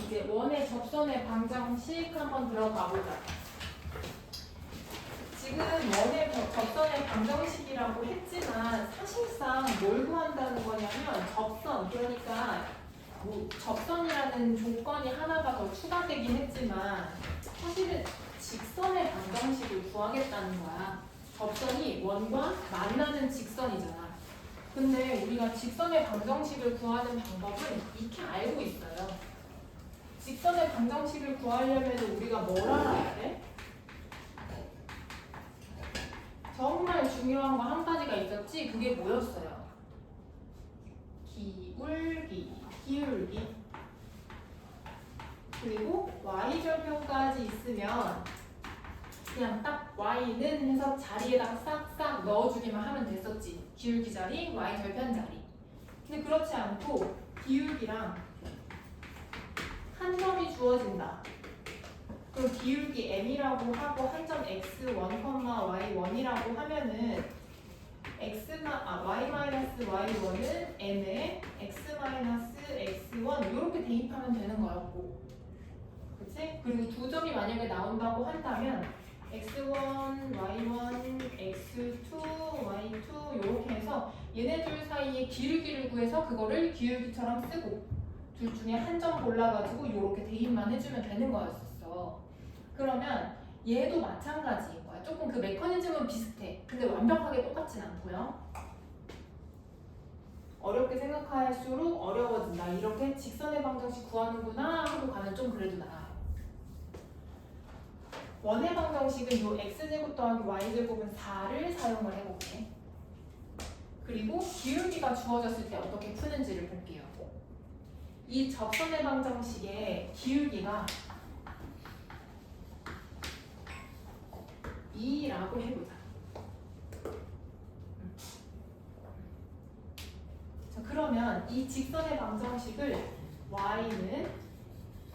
이제 원의 접선의 방정식 한번 들어가 보자. 지금 원의 접선의 방정식이라고 했지만 사실상 뭘 구한다는 거냐면 접선, 그러니까 뭐 접선이라는 조건이 하나가 더 추가되긴 했지만 사실은 직선의 방정식을 구하겠다는 거야. 접선이 원과 만나는 직선이잖아. 근데 우리가 직선의 방정식을 구하는 방법은 익히 알고 있어요. 직선의 방정식을 구하려면 우리가 뭘 알아야 돼? 정말 중요한 거 한 가지가 있었지. 그게 뭐였어요? 기울기. 그리고 y절편까지 있으면 그냥 딱 y는 해서 자리에다가 싹싹 넣어주기만 하면 됐었지. 기울기 자리, y절편 자리. 근데 그렇지 않고 기울기랑 한 점이 주어진다. 그럼 기울기 m이라고 하고 한 점 x1, y1이라고 하면은 y-y1은 m에 x-x1 이렇게 대입하면 되는 거였고, 그치? 그리고 두 점이 만약에 나온다고 한다면 x1, y1, x2, y2 이렇게 해서 얘네들 사이의 기울기를 구해서 그거를 기울기처럼 쓰고 둘 중에 한 점 골라가지고 이렇게 대입만 해주면 되는 거였었어. 그러면 얘도 마찬가지인 거야. 조금 그 메커니즘은 비슷해. 근데 완벽하게 똑같진 않고요. 어렵게 생각할수록 어려워진다. 이렇게 직선의 방정식 구하는구나 하고 가면 좀 그래도 나아요. 원의 방정식은 요 x제곱 더하기 y제곱은 4를 사용을 해볼게. 그리고 기울기가 주어졌을 때 어떻게 푸는지를 볼게요. 이 접선의 방정식의 기울기가 2라고 해보자. 자, 그러면 이 직선의 방정식을 y는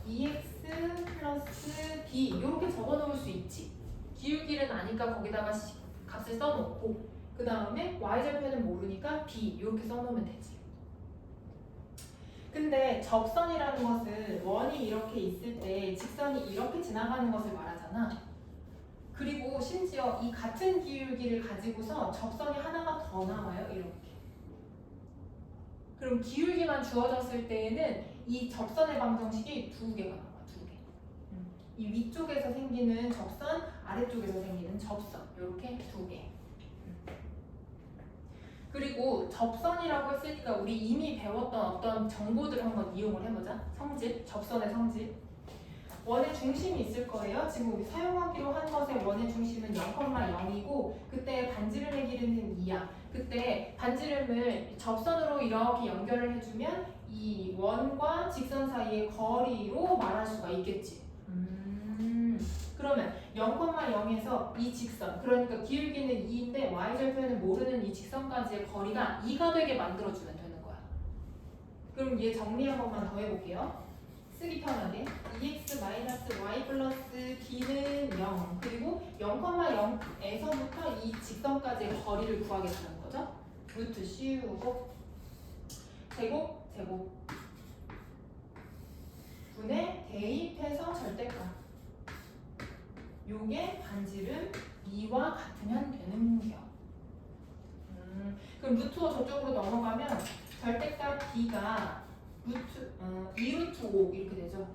2x 플러스 b 이렇게 적어놓을 수 있지. 기울기는 아니까 거기다가 값을 써놓고 그 다음에 y절편은 모르니까 b 이렇게 써놓으면 되지. 근데 접선이라는 것은 원이 이렇게 있을 때 직선이 이렇게 지나가는 것을 말하잖아. 그리고 심지어 이 같은 기울기를 가지고서 접선이 하나가 더 나와요. 이렇게. 그럼 기울기만 주어졌을 때에는 이 접선의 방정식이 두 개가 나와. 두 개. 이 위쪽에서 생기는 접선, 아래쪽에서 생기는 접선. 이렇게 두 개. 그리고 접선이라고 했으니까 우리 이미 배웠던 어떤 정보들을 한번 이용을 해보자. 성질, 접선의 성질. 원의 중심이 있을 거예요. 지금 우리 사용하기로 한 것의 원의 중심은 0,0이고 그때 반지름의 길이는 2야. 그때 반지름을 접선으로 이렇게 연결을 해주면 이 원과 직선 사이의 거리로 말할 수가 있겠지. 그러면 0,0에서 이 직선, 그러니까 기울기는 2인데 y절편을 모르는 이 직선까지의 거리가 2가 되게 만들어주면 되는 거야. 그럼 얘 정리 한 번만 더 해볼게요. 쓰기 편하게 2x-y 플러스 b는 0 그리고 0,0에서부터 이 직선까지의 거리를 구하겠다는 거죠. 루트 씌우고 제곱 분에 대입해서 절대값 요게 반지름 2와 같으면 되는겨. 그럼 루트가 저쪽으로 넘어가면 절대값 b가 2루트 5 이렇게 되죠.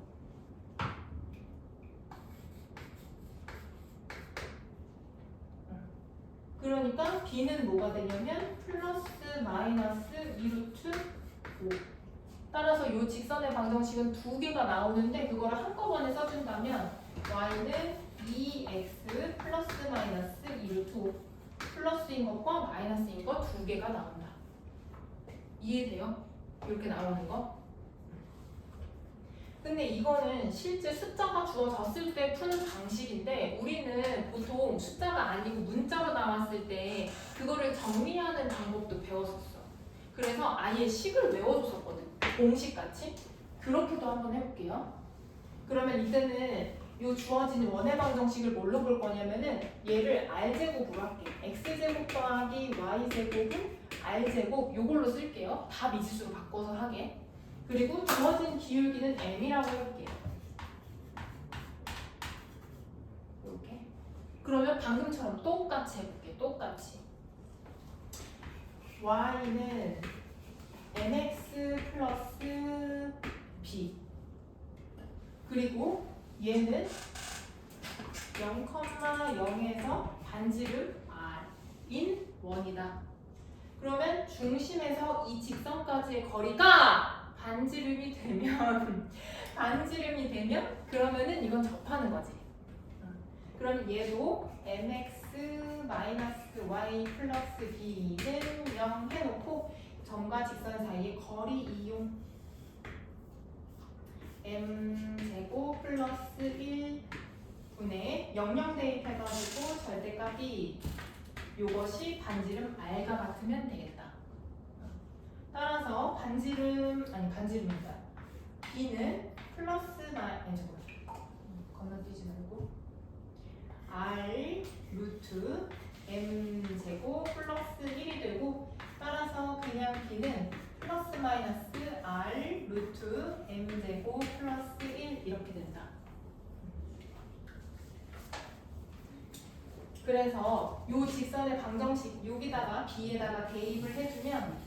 그러니까 b는 뭐가 되냐면 플러스 마이너스 2루트 5. 따라서 이 직선의 방정식은 두 개가 나오는데 그거를 한꺼번에 써준다면 y는 2x 플러스 마이너스 2루트 5 플러스인 것과 마이너스인 것 두 개가 나온다. 이해돼요? 이렇게 나오는 거? 근데 이거는 실제 숫자가 주어졌을 때 푸는 방식인데 우리는 보통 숫자가 아니고 문자로 나왔을 때 그거를 정리하는 방법도 배웠었어. 그래서 아예 식을 외워줬었거든. 공식같이. 그렇게도 한번 해볼게요. 그러면 이제는 이 주어진 원의 방정식을 뭘로 볼 거냐면은 얘를 r제곱으로 할게. x제곱 더하기 y제곱은 r제곱 요걸로 쓸게요. 다 미지수로 바꿔서 하게. 그리고 주어진 기울기는 m이라고 해볼게요. 이렇게. 그러면 방금처럼 똑같이 해볼게. 똑같이. y는 mx 플러스 b. 그리고 얘는 0,0에서 반지름 r인 원이다. 그러면 중심에서 이 직선까지의 거리가 반지름이 되면 그러면은 이건 접하는 거지. 그럼 얘도 mx 마이너스 y 플러스 b는 0 해놓고 점과 직선 사이의 거리 이용 m제곱 플러스 1 분의 00 대입해가지고 절대값이 요것이 반지름 r과 같으면 되겠다. 따라서 반지름입니다. b는 플러스 건너뛰지 말고 r 루트 m 제곱 플러스 1이 되고 따라서 그냥 b는 플러스 마이너스 r 루트 m 제곱 플러스 1 이렇게 된다. 그래서 요 직선의 방정식 여기다가 b에다가 대입을 해주면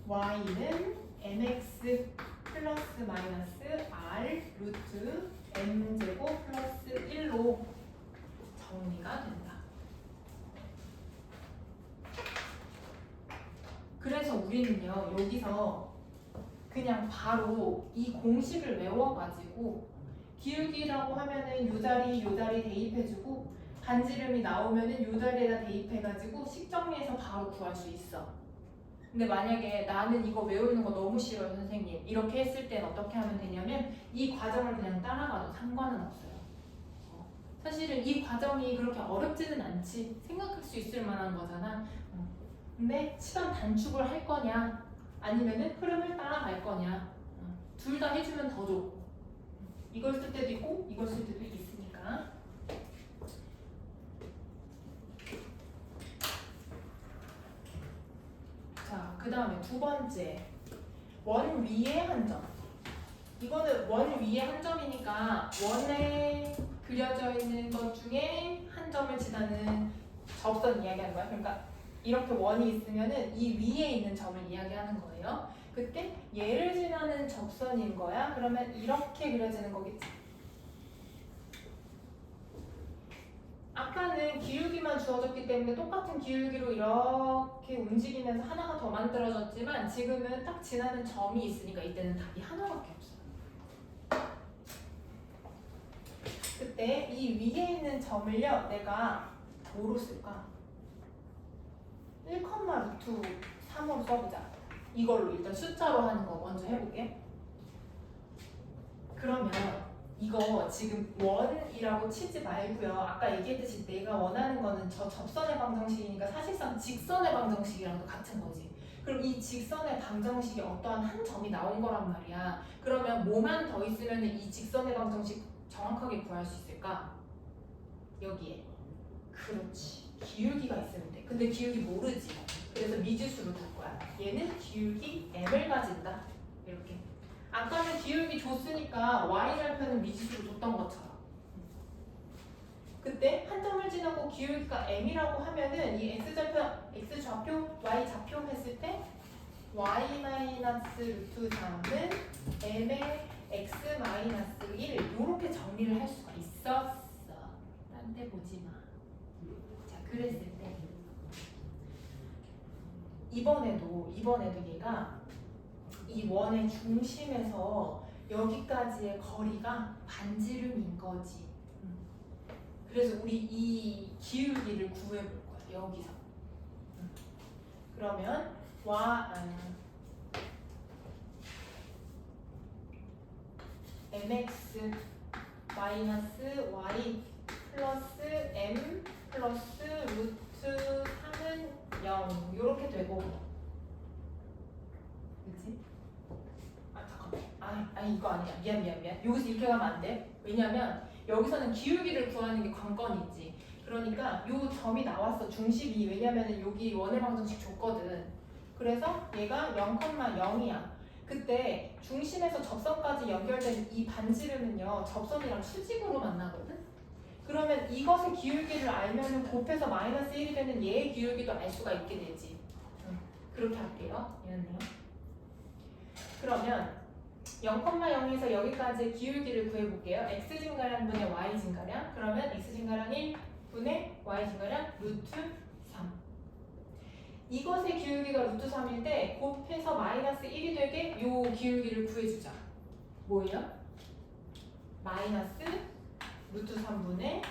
y는 mx 플러스 마이너스 r 루트 m제곱 플러스 1로 정리가 된다. 그래서 우리는요 여기서 그냥 바로 이 공식을 외워가지고 기울기라고 하면은 요 자리 대입해주고 반지름이 나오면은 요 자리에다 대입해가지고 식정리해서 바로 구할 수 있어. 근데 만약에 나는 이거 외우는 거 너무 싫어요 선생님 이렇게 했을 땐 어떻게 하면 되냐면 이 과정을 그냥 따라가도 상관은 없어요. 사실은 이 과정이 그렇게 어렵지는 않지 생각할 수 있을 만한 거잖아. 근데 시간 단축을 할 거냐 아니면은 흐름을 따라갈 거냐 둘 다 해주면 더 좋고 이걸 쓸 때도 있고 이걸 쓸 때도 있으니까. 자, 그 다음에 두 번째 원 위에 한 점. 이거는 원 위에 한 점이니까 원에 그려져 있는 것 중에 한 점을 지나는 접선 이야기하는 거야. 그러니까 이렇게 원이 있으면은 이 위에 있는 점을 이야기하는 거예요. 그때 얘를 지나는 접선인 거야. 그러면 이렇게 그려지는 거겠지. 아까는 기울기만 주어졌기 때문에 똑같은 기울기로 이렇게 움직이면서 하나가 더 만들어졌지만 지금은 딱 지나는 점이 있으니까 이때는 답이 하나밖에 없어요. 그때 이 위에 있는 점을요 내가 뭐로 쓸까? 1,3으로 써보자. 이걸로 일단 숫자로 하는 거 먼저 해볼게. 그러면 이거 지금 원이라고 치지 말고요. 아까 얘기했듯이 내가 원하는 거는 저 접선의 방정식이니까 사실상 직선의 방정식이랑도 같은 거지. 그럼 이 직선의 방정식이 어떠한 한 점이 나온 거란 말이야. 그러면 뭐만 더 있으면 이 직선의 방정식 정확하게 구할 수 있을까? 여기에. 그렇지. 기울기가 있으면 돼. 근데 기울기 모르지. 그래서 미지수로 둘 거야. 얘는 기울기 m을 가진다. 이렇게. 아까는 기울기 줬으니까 y절편은 미지수로 줬던 것처럼. 그때 한 점을 지나고 기울기가 m이라고 하면은 이 x절편, x좌표, y좌표 했을 때 y 마이너스 루트 3은 m의 x 마이너스 1 이렇게 정리를 할 수가 있었어. 딴 데 보지 마. 자, 그랬을 때 이번에도 얘가 이 원의 중심에서 여기까지의 거리가 반지름인 거지. 그래서 우리 이 기울기를 구해볼 거야. 여기서. 그러면 mx 마이너스 y 플러스 m 플러스 루트 3은 0 이렇게 되고 그치? 잠깐만 이거 아니야 미안 여기서 이렇게 가면 안 돼. 왜냐면 여기서는 기울기를 구하는 게 관건이지. 그러니까 요 점이 나왔어 중심이. 왜냐면은 여기 원의 방정식 줬거든. 그래서 얘가 0,0이야. 그때 중심에서 접선까지 연결된 이 반지름은요 접선이랑 수직으로 만나거든. 그러면 이것의 기울기를 알면은 곱해서 마이너스 1이 되는 얘의 기울기도 알 수가 있게 되지. 그렇게 할게요. 얘는요. 그러면 0,0에서 여기까지의 기울기를 구해볼게요. x 증가량 분의 y 증가량. 그러면 x 증가량 1 분의 y 증가량 루트 3. 이것의 기울기가 루트 3일 때 곱해서 마이너스 1이 되게 요 기울기를 구해주자. 뭐예요? 마이너스 루트 3분의 1.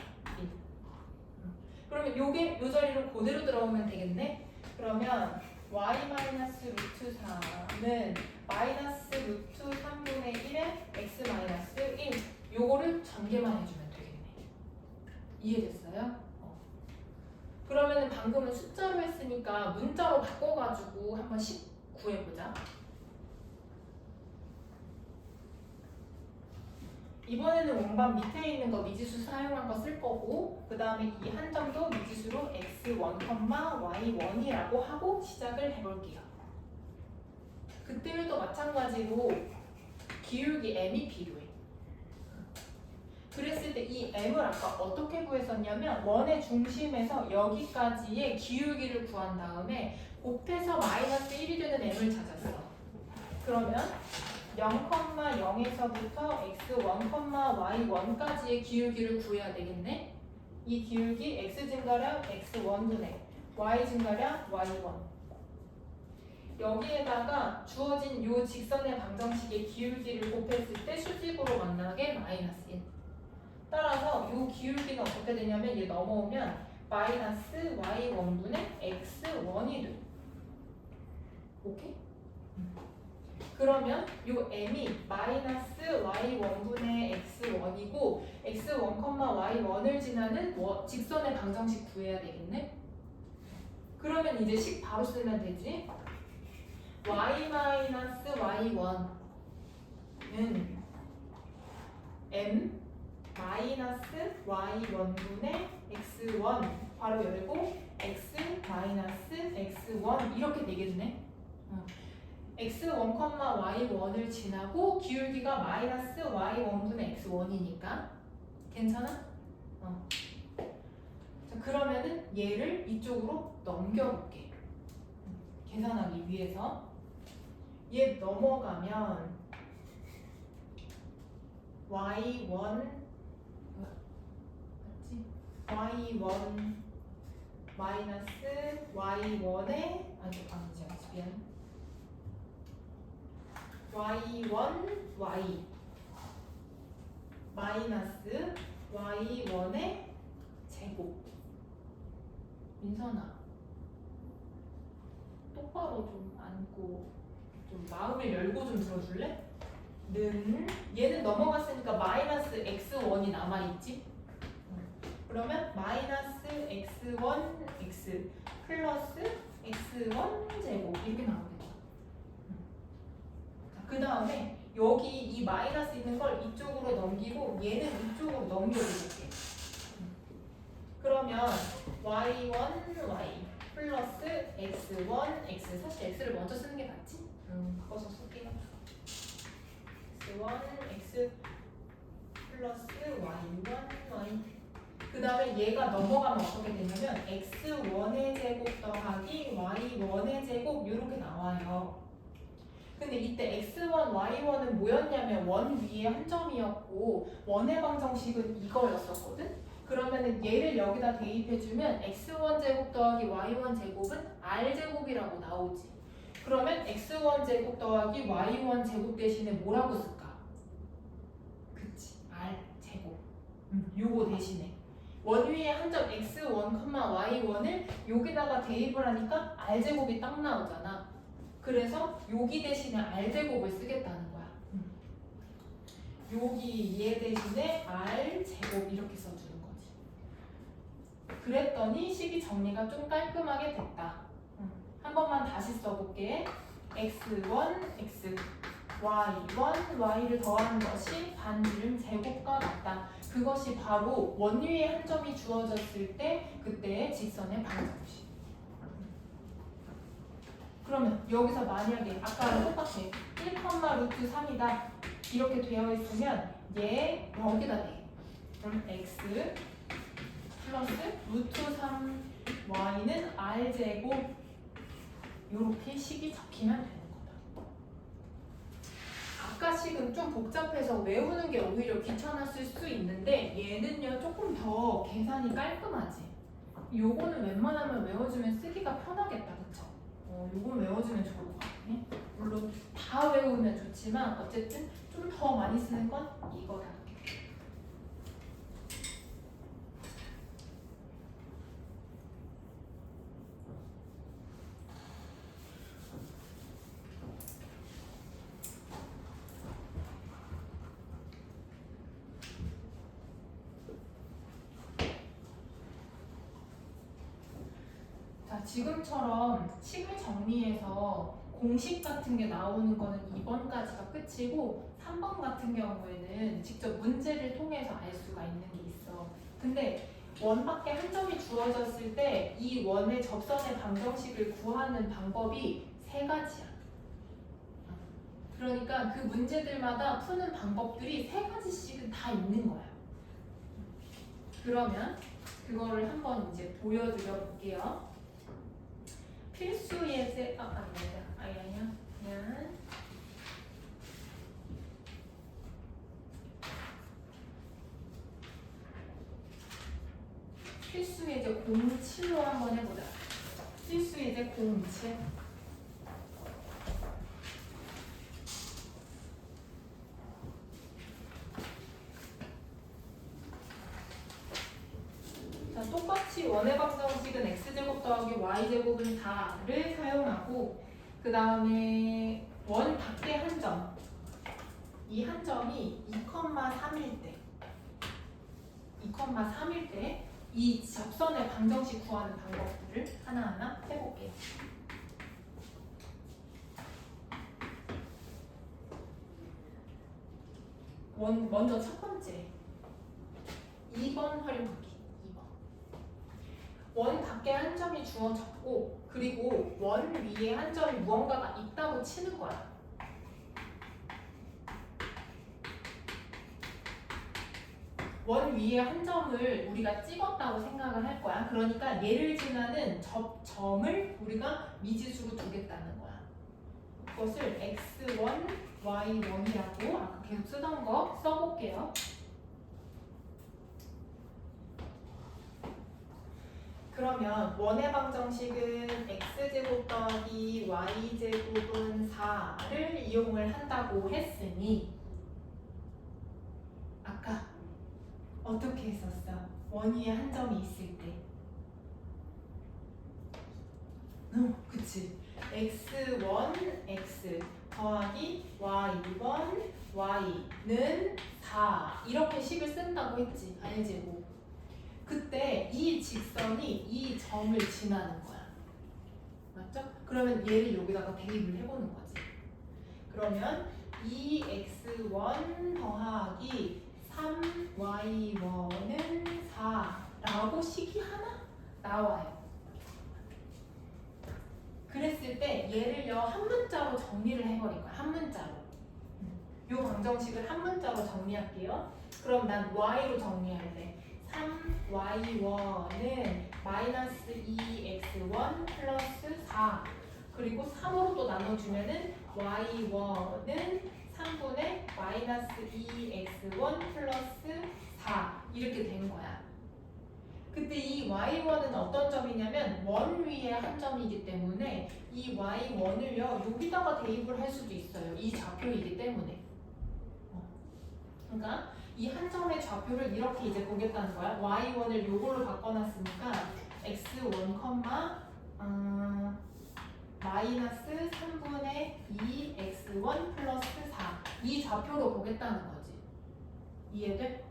그러면 요게 요 자리로 그대로 들어오면 되겠네. 그러면 y 마이너스 루트 3은 마이너스 루트 3분의 1에 x 마이너스 1. 요거를 전개만 해주면 되겠네. 이해됐어요? 그러면은 방금은 숫자로 했으니까 문자로 바꿔가지고 한번 10 구해보자. 이번에는 원반 밑에 있는 거 미지수 사용한 거 쓸 거고, 그 다음에 이 한 점도 미지수로 x1, y1이라고 하고 시작을 해볼게요. 그때도 마찬가지로 기울기 m이 필요해. 그랬을 때 이 m을 아까 어떻게 구했었냐면 원의 중심에서 여기까지의 기울기를 구한 다음에 곱해서 마이너스 1이 되는 m을 찾았어. 그러면 0,0에서부터 x1, y1까지의 기울기를 구해야 되겠네. 이 기울기 x 증가량 x1분의 y 증가량 y1. 여기에다가 주어진 요 직선의 방정식의 기울기를 곱했을 때 수직으로 만나게 마이너스 1. 따라서 요 기울기는 어떻게 되냐면 얘 넘어오면 마이너스 y1분의 x1이 돼. 오케이? 그러면 요 m이 마이너스 y1분의 x1이고 x1, y1을 지나는 직선의 방정식 구해야 되겠네? 그러면 이제 식 바로 쓰면 되지. y 마이너스 y1은 m 마이너스 y1분의 x1 바로 열고 x 마이너스 x1 이렇게 되겠네. x1, y1을 지나고 기울기가 마이너스 y1분의 x1이니까 괜찮아? 자, 그러면은 얘를 이쪽으로 넘겨볼게. 계산하기 위해서 얘 넘어가면 y1 맞지? y1 마이너스 y1의 아니지 미안. y1 y 마이너스 y1의 제곱. 민선아 똑바로 좀 앉고 좀 마음을 열고 좀 들어줄래? 는 얘는 넘어갔으니까 마이너스 x1이 남아있지? 그러면 마이너스 x1 x 플러스 x1 제곱 이렇게 나오겠죠. 그 다음에 여기 이 마이너스 있는 걸 이쪽으로 넘기고 얘는 이쪽으로 넘겨줄게. 그러면 y1 y 플러스 x1 x 사실 x를 먼저 쓰는 게 낫지? 바꿔서 쓸게요. x1 x 플러스 y1 y 그 다음에 얘가 넘어가면 어떻게 되냐면 x1의 제곱 더하기 y1의 제곱 이렇게 나와요. 근데 이때 x1, y1은 뭐였냐면 원 위에 한 점이었고 원의 방정식은 이거였었거든? 그러면은 얘를 여기다 대입해주면 x1 제곱 더하기 y1 제곱은 r제곱이라고 나오지. 그러면 x1 제곱 더하기 y1 제곱 대신에 뭐라고 쓸까? 그치, r제곱. 요거 대신에 원 위에 한 점 x1, y1을 여기다가 대입을 하니까 r제곱이 딱 나오잖아. 그래서 여기 대신에 r제곱을 쓰겠다는 거야. 여기 얘 대신에 r제곱 이렇게 써주는 거지. 그랬더니 식이 정리가 좀 깔끔하게 됐다. 한 번만 다시 써볼게. x1, x, y1, y를 더하는 것이 반지름 제곱과 같다. 그것이 바로 원 위에 한 점이 주어졌을 때 그때의 직선의 방정식. 그러면 여기서 만약에 아까랑 똑같아. 1, 루트 3이다 이렇게 되어 있으면 얘 여기다 대. 그럼 x 플러스 루트 3y는 r제곱 이렇게 식이 적히면 되는 거다. 아까 식은 좀 복잡해서 외우는 게 오히려 귀찮았을 수 있는데 얘는요 조금 더 계산이 깔끔하지. 요거는 웬만하면 외워주면 쓰기가 편하겠다, 그쵸? 요건 외워주면 좋을 것 같네. 물론 다 외우면 좋지만 어쨌든 좀 더 많이 쓰는 건 이거다. 자, 지금처럼 식을 정리해서 공식 같은 게 나오는 거는 2번까지가 끝이고 3번 같은 경우에는 직접 문제를 통해서 알 수가 있는 게 있어. 근데 원밖에 한 점이 주어졌을 때 이 원의 접선의 방정식을 구하는 방법이 3가지야. 그러니까 그 문제들마다 푸는 방법들이 3가지씩은 다 있는 거야. 그러면 그거를 한번 이제 보여드려 볼게요. 필수 예제 아니야 그냥 필수 예제 07로 한번 해보자. 필수 예제 07. 자, 똑같이 원의 방정식은 x제곱 더하기 y제곱은 4를 사용하고 그 다음에 원 밖에 한 점, 이 한 점이 2,3일 때 2,3일 때 이 접선의 방정식 구하는 방법들을 하나하나 해볼게요. 먼저 첫 번째 2번 활용하기. 2번 원 밖에 한 점이 주어졌고 그리고 원 위에 한 점이 무언가가 있다고 치는 거야. 원 위에 한 점을 우리가 찍었다고 생각을 할 거야. 그러니까 얘를 지나는 접점을 우리가 미지수로 두겠다는 거야. 그것을 x1, y1이라고 아까 계속 쓰던 거 써볼게요. 그러면 원의 방정식은 x제곱 더하기 y제곱은 4를 이용을 한다고 했으니 아까 어떻게 했었어? 원 위에 한 점이 있을 때 그치. x1, x 더하기 y1, y는 4 이렇게 식을 쓴다고 했지. r제곱. 그때 이 직선이 이 점을 지나는 거야. 맞죠? 그러면 얘를 여기다가 대입을 해보는 거지. 그러면 2x1 더하기 3y1은 4라고 식이 하나 나와요. 그랬을 때 얘를요 한 문자로 정리를 해버릴 거야. 한 문자로. 이 방정식을 한 문자로 정리할게요. 그럼 난 y로 정리할래. 3y1은 마이너스 2x1 플러스 4 그리고 3으로 또 나눠주면은 y1은 3분의 마이너스 2x1 플러스 4 이렇게 된 거야. 그때 이 y1은 어떤 점이냐면 원 위에 한 점이기 때문에 이 y1을요 여기다가 대입을 할 수도 있어요. 이 좌표이기 때문에. 그러니까 이 한 점의 좌표를 이렇게 이제 보겠다는 거야. y1을 요걸로 바꿔놨으니까 x1, 마이너스 3분의 2x1 플러스 4 이 좌표로 보겠다는 거지. 이해돼?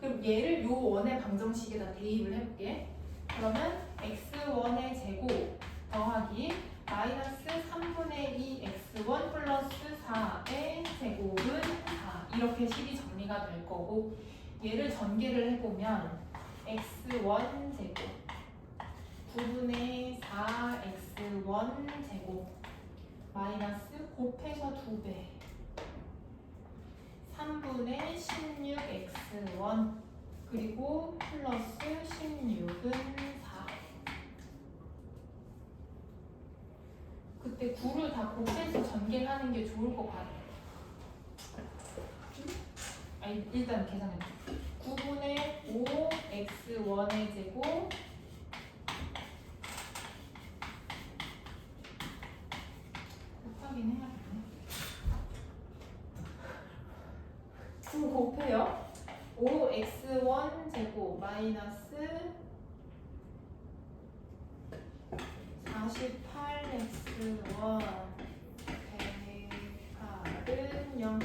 그럼 얘를 요 원의 방정식에다 대입을 해볼게. 그러면 x1의 제곱 더하기 마이너스 3분의 2x1 플러스 4의 제곱은 4 이렇게 식이 정리가 될 거고 얘를 전개를 해보면 x1 제곱 9분의 4x1 제곱 마이너스 곱해서 2배 3분의 16x1 그리고 플러스 16은 4. 그때 9를 다 곱해서 전개하는 게 좋을 것 같아. 아니, 일단 계산해줘. 9분의 5 x1의 제곱 곱하긴 해야겠네. 9 곱해요. 5x1 제곱 마이너스 48x1 대합은 0.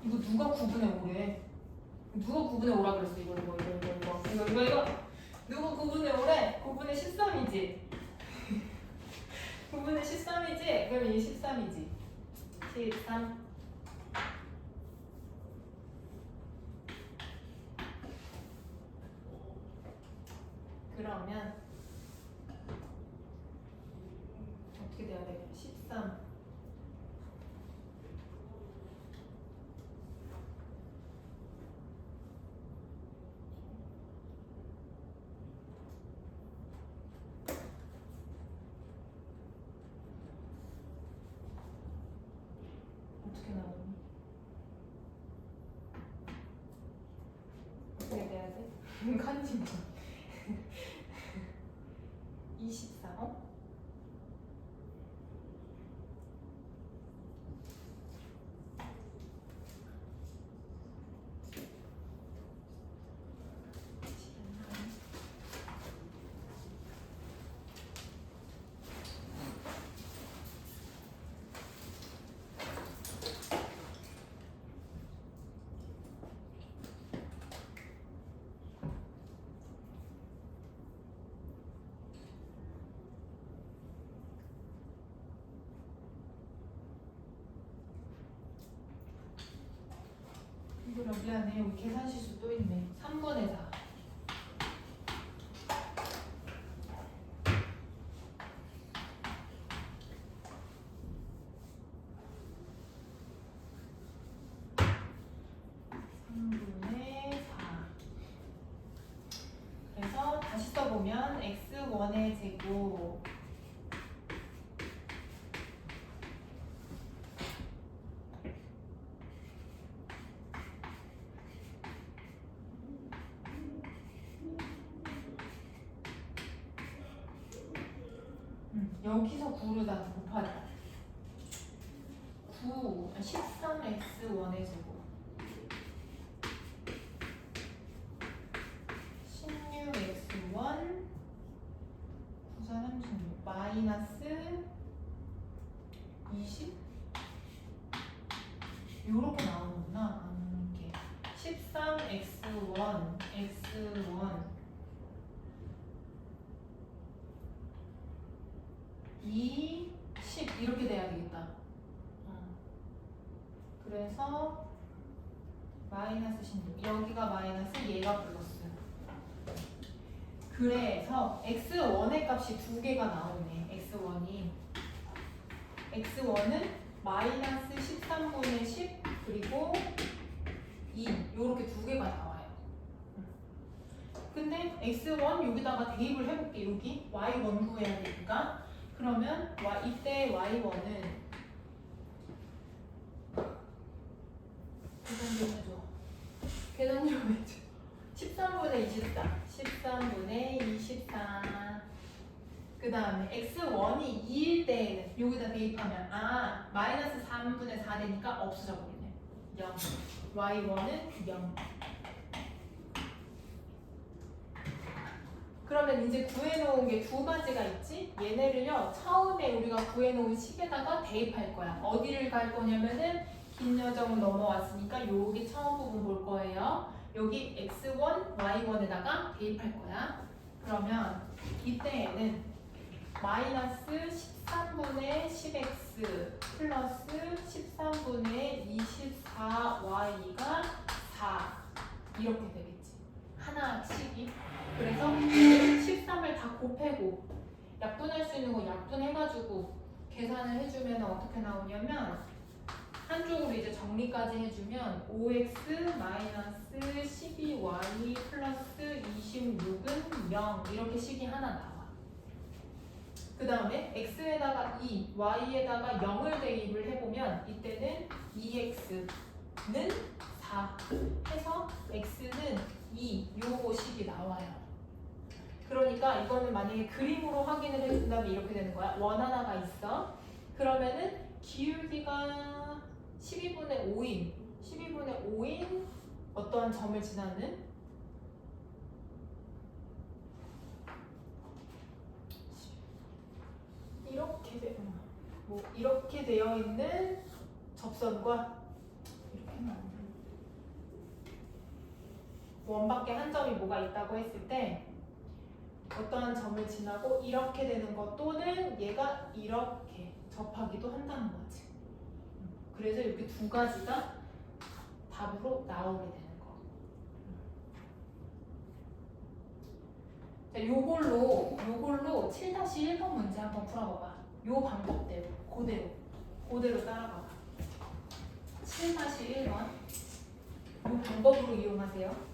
이거 누가 9분의 5래? 누가 9분의 5라 그랬어? 이거 누가 9분의 5래? 9분의 13이지? 9분의 13이지? 그럼 이게 13이지? 13. 그러면 어떻게 돼야 돼? 13. 어떻게 나오니? 어떻게 돼야 돼? 간지 뭐. 24. 어? 이거랑 미안해. 여기 계산 실수 또 있네. 3분의 4. 그래서 다시 써보면 x1의 제곱 여기서 9를 다 곱하자. 13x1의 제곱 16x1 9, 4, 36 마이너스 20 요렇게 나오는구나. 이렇게 13x1 x1 2 10 이렇게 돼야 되겠다. 그래서 마이너스 16 여기가 마이너스 얘가 플러스. 그래서 x1의 값이 두 개가 나오네. x1은 마이너스 13분의 10 그리고 2 요렇게 두 개가 나와요. 근데 x1 여기다가 대입을 해볼게. 여기 y1 구해야 되니까. 그러면 이때 y1은 계산 좀 해줘. 계산 좀 해줘. 13분의 24 13분의 24 그 다음에 x1이 2일 때에는 여기다 대입하면 마이너스 3분의 4 되니까 없어져 버리네. 0 y1은 0. 그러면 이제 구해놓은 게 두 가지가 있지? 얘네를요 처음에 우리가 구해놓은 식에다가 대입할 거야. 어디를 갈 거냐면은 긴 여정을 넘어왔으니까 여기 처음 부분 볼 거예요. 여기 x1, y1에다가 대입할 거야. 그러면 이때에는 마이너스 13분의 10x 플러스 13분의 24y가 4 이렇게 되겠지. 하나씩이. 그래서 13을 다 곱해고 약분할 수 있는 거 약분해가지고 계산을 해주면 어떻게 나오냐면 한쪽으로 이제 정리까지 해주면 5x 마이너스 12y 플러스 26은 0 이렇게 식이 하나 나와. 그 다음에 x에다가 2, y에다가 0을 대입을 해보면 이때는 2x는 4 해서 x는 2 요거 식이 나와요. 그러니까 이거는 만약에 그림으로 확인을 해준다면 이렇게 되는 거야. 원 하나가 있어. 그러면은 기울기가 12분의 5인 어떠한 점을 지나는 이렇게 되어 있는 접선과 이렇게 하면 안 돼. 원밖에 한 점이 뭐가 있다고 했을 때 어떠한 점을 지나고 이렇게 되는 것 또는 얘가 이렇게 접하기도 한다는 거지. 그래서 이렇게 두 가지가 답으로 나오게 되는 거. 자, 요걸로 7-1번 문제 한번 풀어봐봐. 요 방법대로 그대로 따라가봐. 7-1번 요 방법으로 이용하세요.